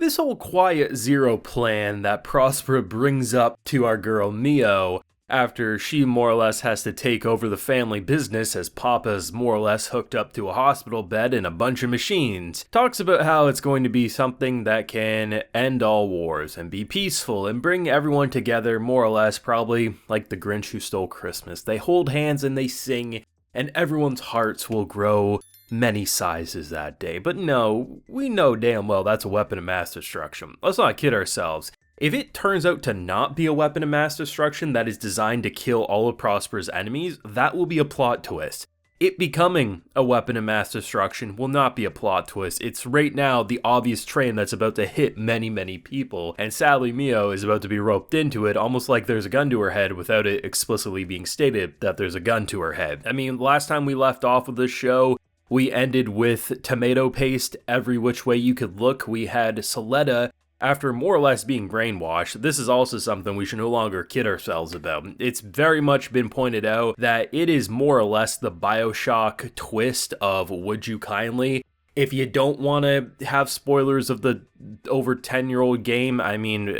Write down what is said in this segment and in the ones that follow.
this whole Quiet Zero plan that Prospera brings up to our girl Mio, after she more or less has to take over the family business as Papa's more or less hooked up to a hospital bed and a bunch of machines, talks about how it's going to be something that can end all wars and be peaceful and bring everyone together more or less, probably like the Grinch Who Stole Christmas. They hold hands and they sing, and everyone's hearts will grow many sizes that day. But no, we know damn well that's a weapon of mass destruction. Let's not kid ourselves. If it turns out to not be a weapon of mass destruction that is designed to kill all of Prospera's enemies, that will be a plot twist. It becoming a weapon of mass destruction will not be a plot twist. It's right now the obvious train that's about to hit many, many people, and sadly Mio is about to be roped into it, almost like there's a gun to her head without it explicitly being stated that there's a gun to her head. I mean, last time we left off with this show, we ended with tomato paste every which way you could look. We had Soletta, after more or less being brainwashed. This is also something we should no longer kid ourselves about. It's very much been pointed out that it is more or less the BioShock twist of Would You Kindly. If you don't want to have spoilers of the over 10-year-old game, I mean,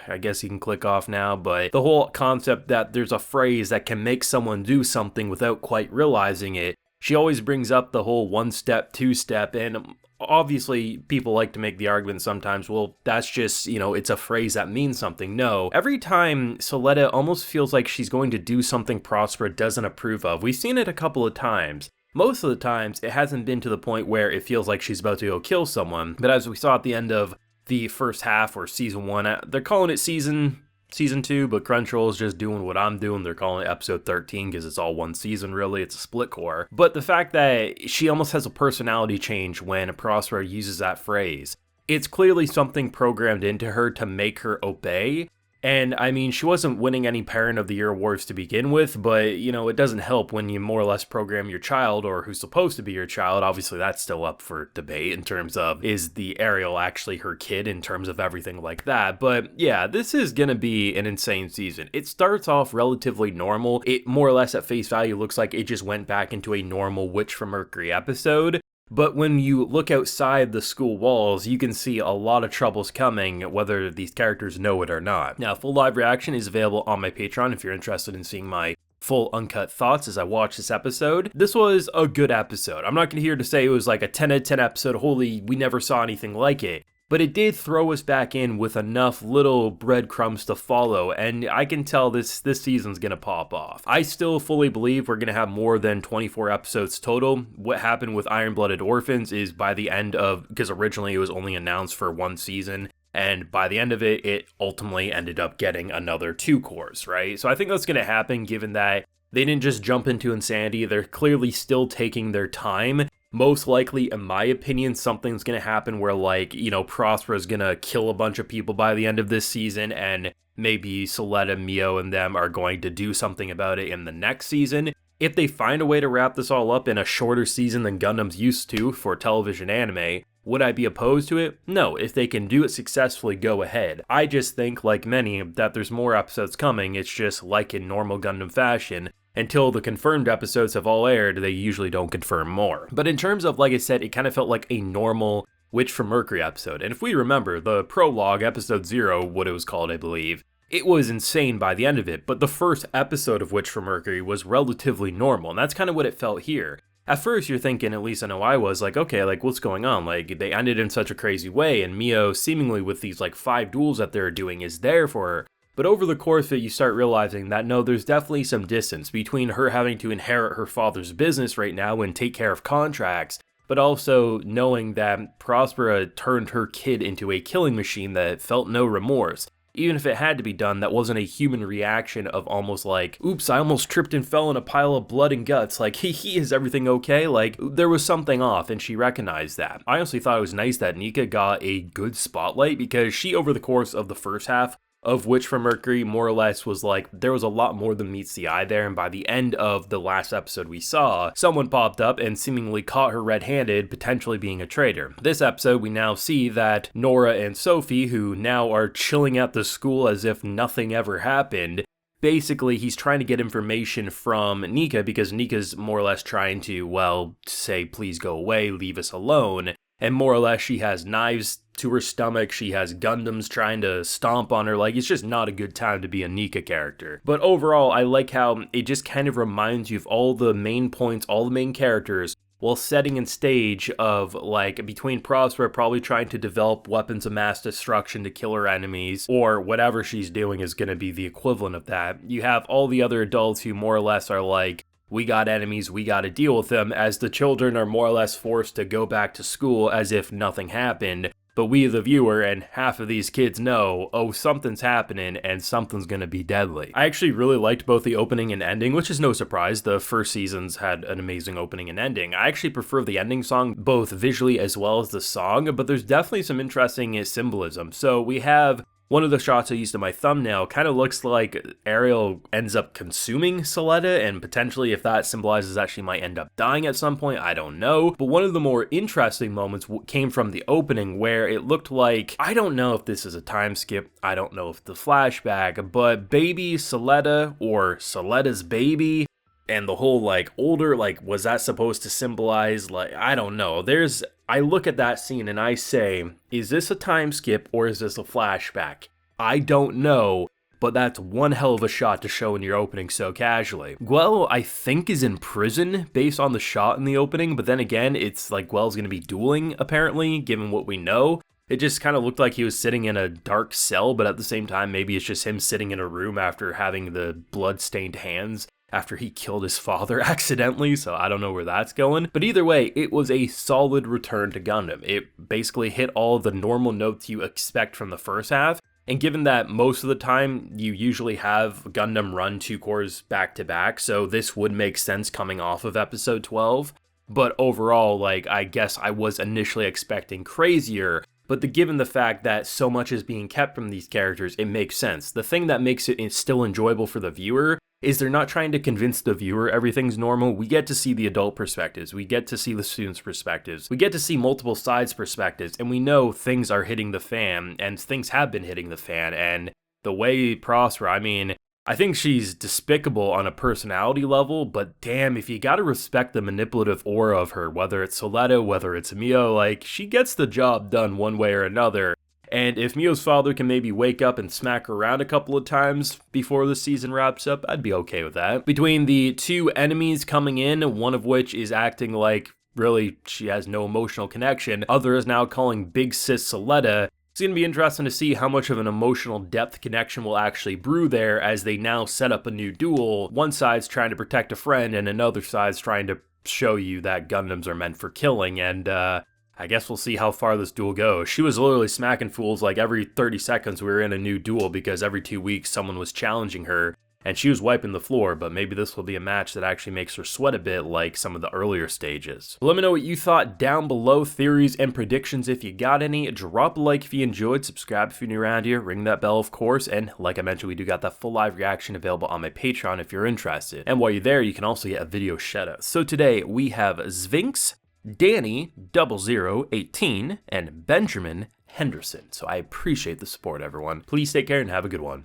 I guess you can click off now, but the whole concept that there's a phrase that can make someone do something without quite realizing it, she always brings up the whole one-step, two-step, and obviously, people like to make the argument sometimes, well, that's just, it's a phrase that means something. No, every time Soletta almost feels like she's going to do something Prospera doesn't approve of. We've seen it a couple of times. Most of the times, it hasn't been to the point where it feels like she's about to go kill someone. But as we saw at the end of the first half or season 1, they're calling it season 2, but Crunchyroll is just doing what I'm doing. They're calling it episode 13 because it's all one season, really. It's a split core. But the fact that she almost has a personality change when Prospera uses that phrase, it's clearly something programmed into her to make her obey. And I mean, she wasn't winning any Parent of the Year awards to begin with, but it doesn't help when you more or less program your child, or who's supposed to be your child. Obviously, that's still up for debate in terms of, is the Ariel actually her kid in terms of everything like that. But yeah, this is gonna be an insane season. It starts off relatively normal. It more or less at face value looks like it just went back into a normal Witch from Mercury episode. But when you look outside the school walls, you can see a lot of troubles coming, whether these characters know it or not. Now, full live reaction is available on my Patreon if you're interested in seeing my full uncut thoughts as I watch this episode. This was a good episode. I'm not here to say it was like a 10 out of 10 episode, holy, we never saw anything like it. But it did throw us back in with enough little breadcrumbs to follow, and I can tell this season's gonna pop off. I still fully believe we're gonna have more than 24 episodes total. What happened with Iron-Blooded Orphans is by the end of, because originally it was only announced for one season, and by the end of it, it ultimately ended up getting another 2 cores, right? So I think that's gonna happen given that they didn't just jump into insanity, they're clearly still taking their time. Most likely, in my opinion, something's going to happen where, Prospera's going to kill a bunch of people by the end of this season, and maybe Soletta, Mio, and them are going to do something about it in the next season. If they find a way to wrap this all up in a shorter season than Gundam's used to for television anime, would I be opposed to it? No, if they can do it successfully, go ahead. I just think, like many, that there's more episodes coming. It's just like in normal Gundam fashion. Until the confirmed episodes have all aired, they usually don't confirm more. But in terms of, like I said, it kind of felt like a normal Witch from Mercury episode. And if we remember, the prologue, episode 0, what it was called, I believe, it was insane by the end of it. But the first episode of Witch from Mercury was relatively normal, and that's kind of what it felt here. At first, you're thinking, at least I know I was, okay, what's going on? They ended in such a crazy way, and Mio, seemingly with these, 5 duels that they're doing, is there for her. But over the course of it, you start realizing that no, there's definitely some distance between her having to inherit her father's business right now and take care of contracts, but also knowing that Prospera turned her kid into a killing machine that felt no remorse. Even if it had to be done, that wasn't a human reaction of almost oops, I almost tripped and fell in a pile of blood and guts, is everything okay? There was something off, and she recognized that. I honestly thought it was nice that Nika got a good spotlight, because she, over the course of the first half of Witch from Mercury, more or less was there was a lot more than meets the eye there, and by the end of the last episode we saw, someone popped up and seemingly caught her red-handed, potentially being a traitor. This episode, we now see that Nora and Sophie, who now are chilling at the school as if nothing ever happened, basically he's trying to get information from Nika, because Nika's more or less trying to, say, please go away, leave us alone. and more or less she has knives to her stomach, she has Gundams trying to stomp on her. Like, it's just not a good time to be a Nika character. But overall, I like how it just kind of reminds you of all the main points, all the main characters, while setting in stage of, like, between Prospera probably trying to develop weapons of mass destruction to kill her enemies, or whatever she's doing is going to be the equivalent of that. You have all the other adults who more or less are like, we got enemies, we gotta deal with them, as the children are more or less forced to go back to school as if nothing happened. But we, the viewer, and half of these kids know, oh, something's happening and something's gonna be deadly. I actually really liked both the opening and ending, which is no surprise. The first seasons had an amazing opening and ending. I actually prefer the ending song, both visually as well as the song, but there's definitely some interesting symbolism. So we have one of the shots I used in my thumbnail kind of looks like Ariel ends up consuming Soletta, and potentially if that symbolizes that she might end up dying at some point, I don't know. But one of the more interesting moments came from the opening where it looked like, I don't know if this is a time skip, I don't know if the flashback, but baby Soletta or Soletta's baby, and the whole like older, like was that supposed to symbolize, like, I don't know. I look at that scene and I say, is this a time skip or is this a flashback? I don't know, but that's one hell of a shot to show in your opening so casually. Guel, I think, is in prison based on the shot in the opening, but then again, it's like Guel's gonna be dueling, apparently, given what we know. It just kind of looked like he was sitting in a dark cell, but at the same time, maybe it's just him sitting in a room after having the blood-stained hands after he killed his father accidentally, so I don't know where that's going. But either way, it was a solid return to Gundam. It basically hit all the normal notes you expect from the first half, and given that most of the time you usually have Gundam run 2 cores back to back, so this would make sense coming off of episode 12. But overall, like, I guess I was initially expecting crazier, but given the fact that so much is being kept from these characters, it makes sense. The thing that makes it still enjoyable for the viewer is they're not trying to convince the viewer everything's normal. We get to see the adult perspectives, we get to see the students' perspectives, we get to see multiple sides' perspectives, and we know things are hitting the fan, and things have been hitting the fan, and the way Prospera, I mean, I think she's despicable on a personality level, but damn, if you gotta respect the manipulative aura of her, whether it's Soletta, whether it's Mio, like, she gets the job done one way or another. And if Mio's father can maybe wake up and smack her around a couple of times before the season wraps up, I'd be okay with that. Between the 2 enemies coming in, one of which is acting like, really, she has no emotional connection, other is now calling Big Sis Soletta, it's going to be interesting to see how much of an emotional depth connection will actually brew there as they now set up a new duel. One side's trying to protect a friend, and another side's trying to show you that Gundams are meant for killing, and I guess we'll see how far this duel goes. She was literally smacking fools like every 30 seconds we were in a new duel because every 2 weeks someone was challenging her and she was wiping the floor, but maybe this will be a match that actually makes her sweat a bit like some of the earlier stages. Let me know what you thought down below, theories and predictions if you got any. Drop a like if you enjoyed, subscribe if you're new around here, ring that bell of course, and like I mentioned, we do got that full live reaction available on my Patreon if you're interested. And while you're there, you can also get a video shoutout. So today we have Sphinx, Danny 0018, and Benjamin Henderson. So I appreciate the support, everyone. Please take care and have a good one.